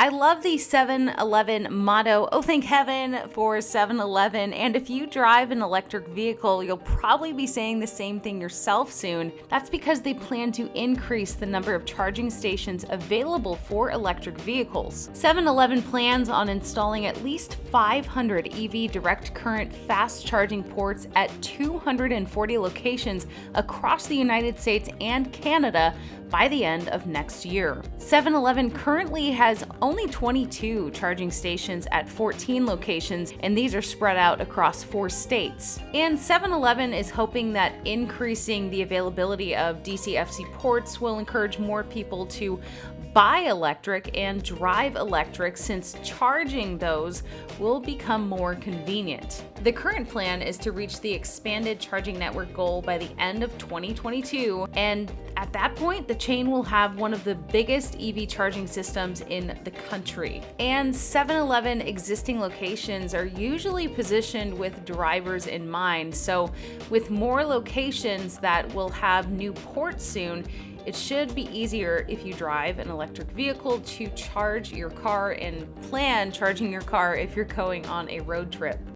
I love the 7-Eleven motto, oh thank heaven for 7-Eleven, and if you drive an electric vehicle, you'll probably be saying the same thing yourself soon. That's because they plan to increase the number of charging stations available for electric vehicles. 7-Eleven plans on installing at least 500 EV direct current fast charging ports at 240 locations across the United States and Canada by the end of next year. 7-Eleven currently has only 22 charging stations at 14 locations, and these are spread out across 4 states. And 7-Eleven is hoping that increasing the availability of DCFC ports will encourage more people to buy electric and drive electric, since charging those will become more convenient. The current plan is to reach the expanded charging network goal by the end of 2022, and at that point, the chain will have one of the biggest EV charging systems in the country. And 7-Eleven existing locations are usually positioned with drivers in mind, so with more locations that will have new ports soon, it should be easier if you drive an electric vehicle to charge your car and plan charging your car if you're going on a road trip.